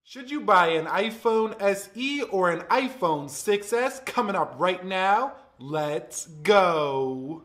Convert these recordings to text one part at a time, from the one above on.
Should you buy an iPhone SE or an iPhone 6S? Coming up right now, let's go.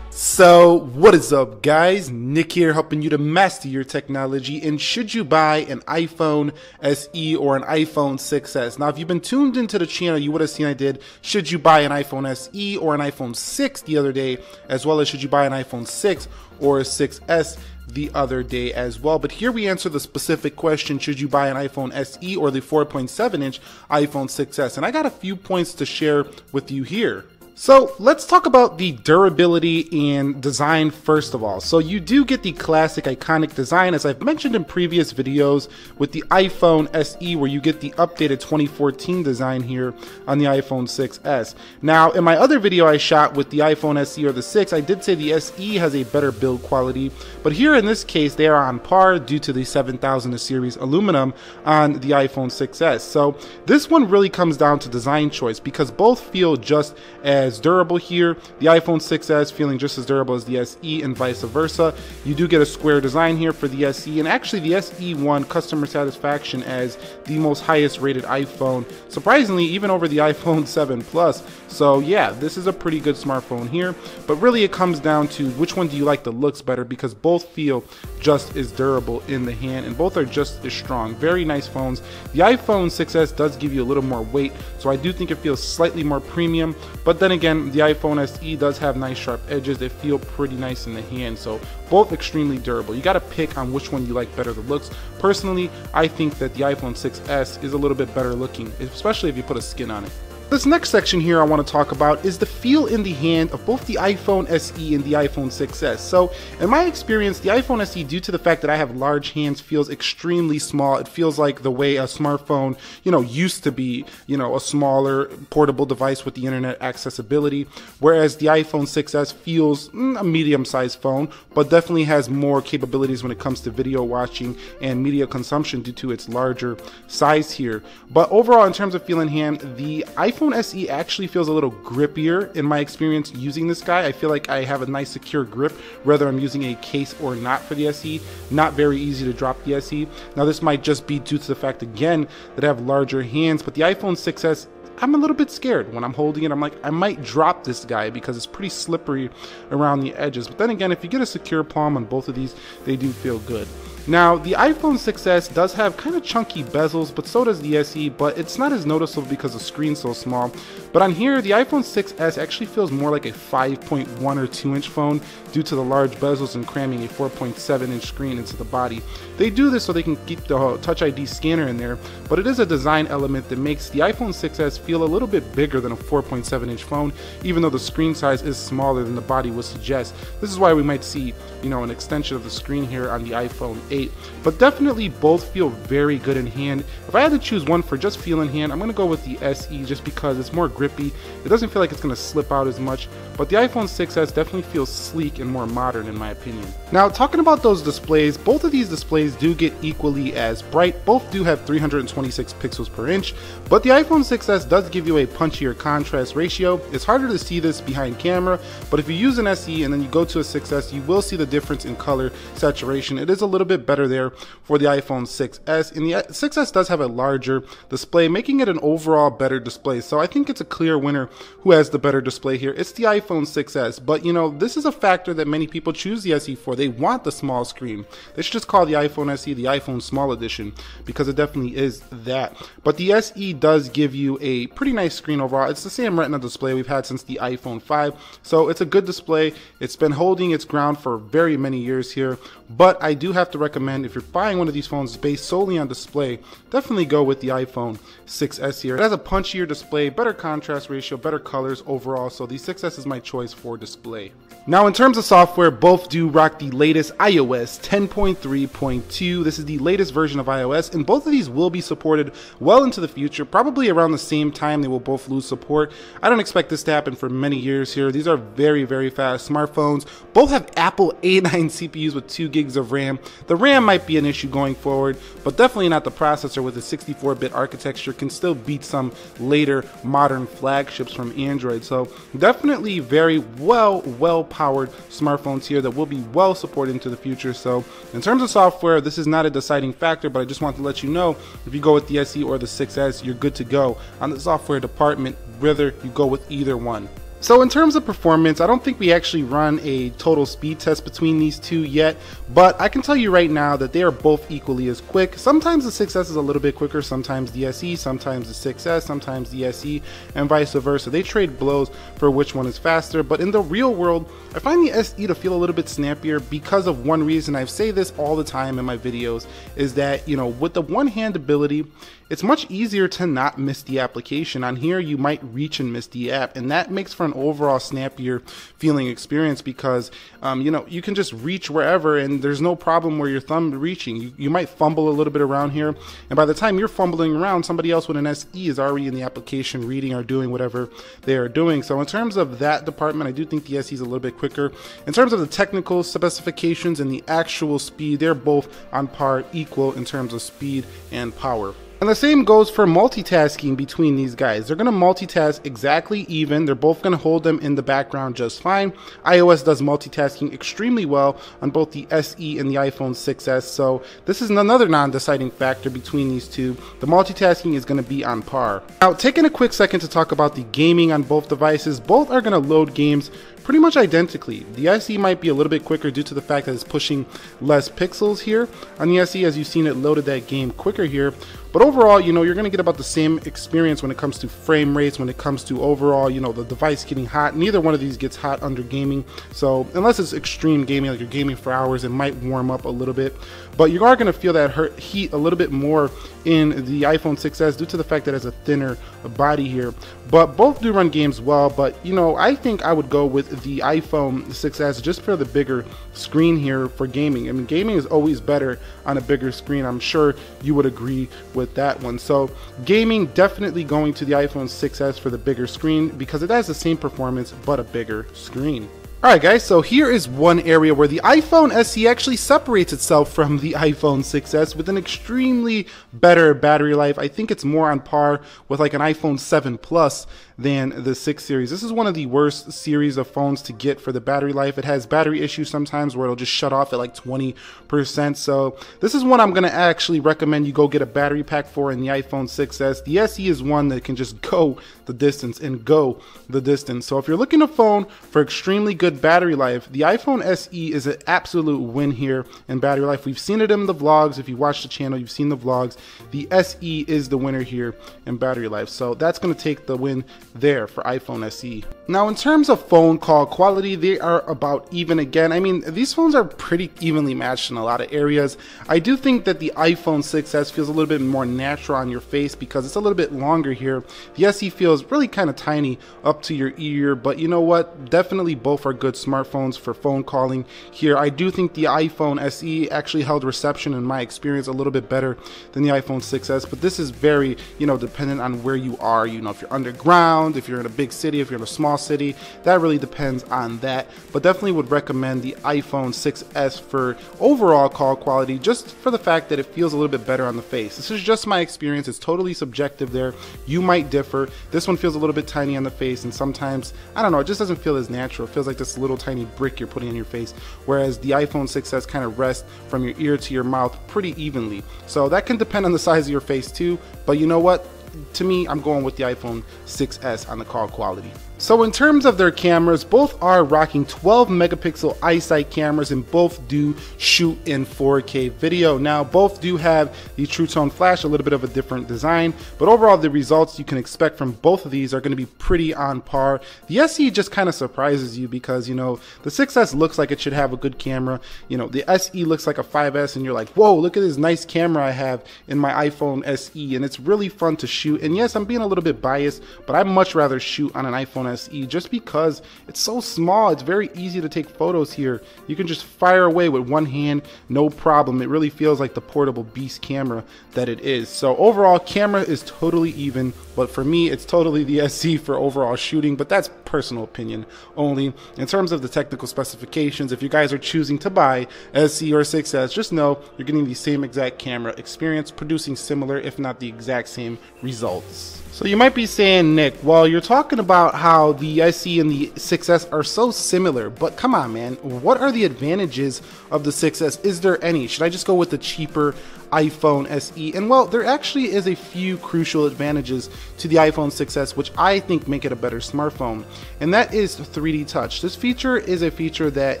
So, what is up guys? Nick here helping you to master your technology. And should you buy an iPhone SE or an iPhone 6S? Now, if you've been tuned into the channel, you would have seen I did should you buy an iPhone SE or an iPhone 6 the other day, as well as should you buy an iPhone 6 or a 6S the other day as well. But here we answer the specific question, should you buy an iPhone SE or the 4.7-inch iPhone 6S? And I got a few points to share with you here. So let's talk about the durability and design first of all. So you do get the classic iconic design, as I've mentioned in previous videos, with the iPhone SE, where you get the updated 2014 design here on the iPhone 6S. Now, in my other video I shot with the iPhone SE or the 6, I did say the SE has a better build quality, but here in this case they are on par due to the 7000 series aluminum on the iPhone 6S. So this one really comes down to design choice, because both feel just as durable here. The iPhone 6S feeling just as durable as the SE and vice versa. You do get a square design here for the SE, and actually the SE won customer satisfaction as the most highest rated iPhone, surprisingly even over the iPhone 7 Plus. So yeah, this is a pretty good smartphone here, but really it comes down to which one do you like the looks better, because both feel just as durable in the hand and both are just as strong. Very nice phones. The iPhone 6S does give you a little more weight, so I do think it feels slightly more premium, but then again, the iPhone SE does have nice sharp edges that feel pretty nice in the hand, so both extremely durable. You got to pick on which one you like better the looks. Personally, I think that the iPhone 6S is a little bit better looking, especially if you put a skin on it. This next section here I want to talk about is the feel in the hand of both the iPhone SE and the iPhone 6S. So in my experience, the iPhone SE, due to the fact that I have large hands, feels extremely small. It feels like the way a smartphone, used to be, a smaller portable device with the internet accessibility, whereas the iPhone 6S feels a medium-sized phone, but definitely has more capabilities when it comes to video watching and media consumption due to its larger size here. But overall, in terms of feel in hand, the iPhone SE actually feels a little grippier in my experience using this guy. I feel like I have a nice secure grip whether I'm using a case or not for the SE. Not very easy to drop the SE. Now this might just be due to the fact again that I have larger hands, but the iPhone 6S, I'm a little bit scared when I'm holding it. I'm like, I might drop this guy because it's pretty slippery around the edges. But then again, if you get a secure palm on both of these, they do feel good. Now, the iPhone 6S does have kind of chunky bezels, but so does the SE, but it's not as noticeable because the screen's so small. But on here, the iPhone 6S actually feels more like a 5.1 or 2 inch phone due to the large bezels and cramming a 4.7 inch screen into the body. They do this so they can keep the Touch ID scanner in there, but it is a design element that makes the iPhone 6S feel a little bit bigger than a 4.7 inch phone, even though the screen size is smaller than the body would suggest. This is why we might see, an extension of the screen here on the iPhone 8. But definitely both feel very good in hand. If I had to choose one for just feel in hand, I'm going to go with the SE just because it's more grippy. It doesn't feel like it's going to slip out as much, but the iPhone 6S definitely feels sleek and more modern in my opinion. Now, talking about those displays, both of these displays do get equally as bright. Both do have 326 pixels per inch, but the iPhone 6S does give you a punchier contrast ratio. It's harder to see this behind camera, but if you use an SE and then you go to a 6S, you will see the difference in color saturation. It is a little bit better there for the iPhone 6S, and the 6S does have a larger display, making it an overall better display. So I think it's a clear winner who has the better display here. It's the iPhone 6S, but this is a factor that many people choose the SE for. They want the small screen. They should just call the iPhone SE the iPhone Small Edition, because it definitely is that. But the SE does give you a pretty nice screen overall. It's the same Retina display we've had since the iPhone 5, so it's a good display. It's been holding its ground for very many years here, but I do have to recommend, if you're buying one of these phones based solely on display, definitely go with the iPhone 6S here. It has a punchier display, better contrast ratio, better colors overall, so the 6S is my choice for display. Now, in terms of software, both do rock the latest iOS 10.3.2. This is the latest version of iOS, and both of these will be supported well into the future, probably around the same time they will both lose support. I don't expect this to happen for many years here. These are very, very fast smartphones. Both have Apple A9 CPUs with 2 gigs of RAM. The RAM might be an issue going forward, but definitely not the processor with a 64-bit architecture can still beat some later modern flagships from Android. So definitely very well-powered smartphones here that will be well supported into the future. So in terms of software, this is not a deciding factor, but I just want to let you know if you go with the SE or the 6S, you're good to go on the software department, whether you go with either one. So in terms of performance, I don't think we actually run a total speed test between these two yet, but I can tell you right now that they are both equally as quick. Sometimes the 6S is a little bit quicker, sometimes the SE, sometimes the 6S, sometimes the SE, and vice versa. They trade blows for which one is faster, but in the real world, I find the SE to feel a little bit snappier because of one reason. I say this all the time in my videos, is that, you know, with the one-hand ability, it's much easier to not miss the application. On here, you might reach and miss the app, and that makes for an overall snappier feeling experience because, you know, you can just reach wherever and there's no problem where your thumb reaching. You might fumble a little bit around here, and by the time you're fumbling around, somebody else with an SE is already in the application reading or doing whatever they are doing. So in terms of that department, I do think the SE is a little bit quicker. In terms of the technical specifications and the actual speed, they're both on par, equal in terms of speed and power. And the same goes for multitasking between these guys. They're going to multitask exactly even. They're both going to hold them in the background just fine. iOS does multitasking extremely well on both the SE and the iPhone 6S. So this is another non-deciding factor between these two. The multitasking is going to be on par. Now, taking a quick second to talk about the gaming on both devices. Both are going to load games pretty much identically. The SE might be a little bit quicker due to the fact that it's pushing less pixels here. On the SE, as you've seen, it loaded that game quicker here. But overall, you know, you're going to get about the same experience when it comes to frame rates, when it comes to overall, you know, the device getting hot. Neither one of these gets hot under gaming. So unless it's extreme gaming, like you're gaming for hours, it might warm up a little bit. But you are going to feel that heat a little bit more in the iPhone 6S due to the fact that it has a thinner body here. But both do run games well. But, you know, I think I would go with the iPhone 6S just for the bigger screen here for gaming. I mean, gaming is always better on a bigger screen. I'm sure you would agree with that one. So gaming, definitely going to the iPhone 6S for the bigger screen because it has the same performance but a bigger screen. Alright guys, so here is one area where the iPhone SE actually separates itself from the iPhone 6S with an extremely better battery life. I think it's more on par with like an iPhone 7 Plus than the 6 series. This is one of the worst series of phones to get for the battery life. It has battery issues sometimes where it'll just shut off at like 20%. So this is one I'm going to actually recommend you go get a battery pack for in the iPhone 6S. The SE is one that can just go the distance and go the distance. So if you're looking at a phone for extremely good battery life, the iPhone SE is an absolute win here in battery life. We've seen it in the vlogs. If you watch the channel, you've seen the vlogs. The SE is the winner here in battery life. So that's going to take the win there for iPhone SE. Now in terms of phone call quality, they are about even again. I mean, these phones are pretty evenly matched in a lot of areas. I do think that the iPhone 6S feels a little bit more natural on your face because it's a little bit longer here. The SE feels really kind of tiny up to your ear, but you know what? Definitely both are good smartphones for phone calling here. I do think the iPhone SE actually held reception in my experience a little bit better than the iPhone 6S, but this is very, you know, dependent on where you are. You know, if you're underground, if you're in a big city, if you're in a small city, that really depends on that. But definitely would recommend the iPhone 6S for overall call quality, just for the fact that it feels a little bit better on the face. This is just my experience. It's totally subjective there. You might differ. This one feels a little bit tiny on the face, and sometimes, I don't know, it just doesn't feel as natural. It feels like this little tiny brick you're putting on your face, whereas the iPhone 6S kind of rests from your ear to your mouth pretty evenly. So that can depend on the size of your face too, but you know what? To me, I'm going with the iPhone 6S on the call quality. So in terms of their cameras, both are rocking 12 megapixel iSight cameras and both do shoot in 4K video. Now both do have the True Tone flash, a little bit of a different design, but overall the results you can expect from both of these are going to be pretty on par. The SE just kind of surprises you because, you know, the 6S looks like it should have a good camera. You know, the SE looks like a 5S and you're like, whoa, look at this nice camera I have in my iPhone SE, and it's really fun to shoot. And yes, I'm being a little bit biased, but I'd much rather shoot on an iPhone iPhone SE just because it's so small. It's very easy to take photos here. You can just fire away with one hand, no problem. It really feels like the portable beast camera that it is. So overall, camera is totally even, but for me, it's totally the SE for overall shooting, but that's personal opinion only. In terms of the technical specifications, if you guys are choosing to buy SE or 6S, just know you're getting the same exact camera experience, producing similar, if not the exact same results. So you might be saying, Nick, well, you're talking about how the SE and the 6S are so similar, but come on, man, what are the advantages of the 6S? Is there any? Should I just go with the cheaper iPhone SE? And well, there actually is a few crucial advantages to the iPhone 6S, which I think make it a better smartphone, and that is 3D touch. This feature is a feature that,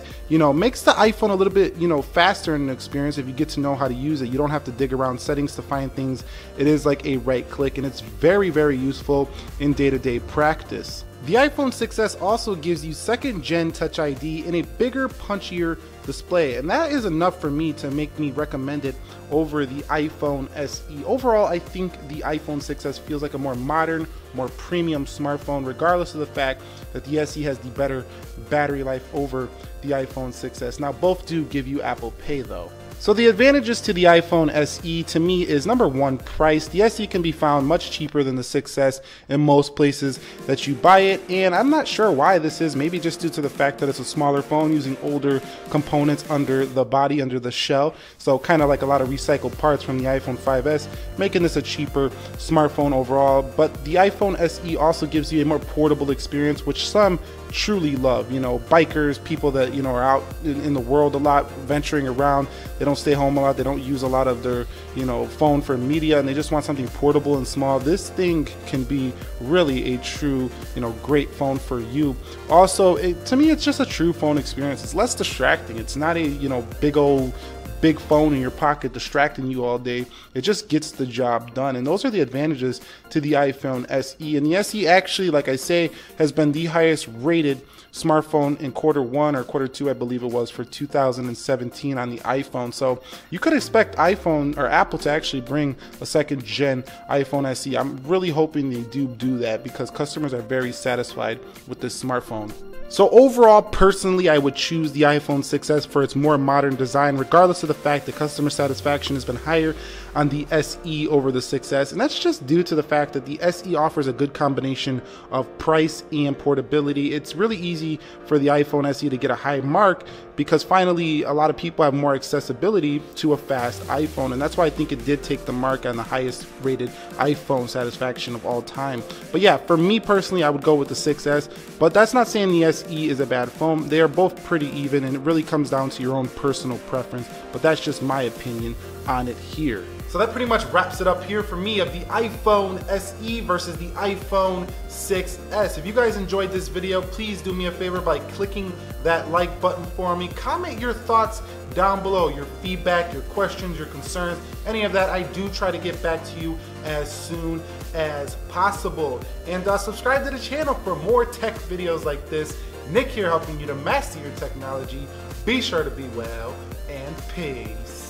you know, makes the iPhone a little bit, you know, faster in an experience if you get to know how to use it. You don't have to dig around settings to find things. It is like a right click, and it's very, very useful in day-to-day practice. The iPhone 6S also gives you second gen Touch ID in a bigger, punchier display, and that is enough for me to make me recommend it over the iPhone SE. Overall, I think the iPhone 6S feels like a more modern, more premium smartphone, regardless of the fact that the SE has the better battery life over the iPhone 6S. Now, both do give you Apple Pay though. So the advantages to the iPhone SE to me is number one, price. The SE can be found much cheaper than the 6S in most places that you buy it, and I'm not sure why this is. Maybe just due to the fact that it's a smaller phone using older components under the body, under the shell. So kind of like a lot of recycled parts from the iPhone 5S, making this a cheaper smartphone overall. But the iPhone SE also gives you a more portable experience, which some truly love. You know, bikers, people that, you know, are out in the world a lot, venturing around. They don't stay home a lot. They don't use a lot of their, you know, phone for media, and they just want something portable and small. This thing can be really a true, you know, great phone for you. Also, to me, it's just a true phone experience. It's less distracting. It's not a, you know, big phone in your pocket distracting you all day. It just gets the job done, and those are the advantages to the iPhone SE. And the SE actually, like I say, has been the highest rated smartphone in Q1 or Q2, I believe it was, for 2017 on the iPhone. So you could expect iPhone or Apple to actually bring a second gen iPhone SE. I'm really hoping they do that, because customers are very satisfied with this smartphone. So overall, personally, I would choose the iPhone 6S for its more modern design, regardless of the fact that customer satisfaction has been higher on the SE over the 6S. And that's just due to the fact that the SE offers a good combination of price and portability. It's really easy for the iPhone SE to get a high mark, because finally a lot of people have more accessibility to a fast iPhone, and that's why I think it did take the mark on the highest rated iPhone satisfaction of all time. But yeah, for me personally, I would go with the 6S, but that's not saying the SE is a bad phone. They are both pretty even, and it really comes down to your own personal preference, but that's just my opinion on it here. So that pretty much wraps it up here for me of the iPhone SE versus the iPhone 6S. If you guys enjoyed this video, please do me a favor by clicking that like button for me. Comment your thoughts down below, your feedback, your questions, your concerns, any of that. I do try to get back to you as soon as possible. And subscribe to the channel for more tech videos like this. Nick here, helping you to master your technology. Be sure to be well, and peace.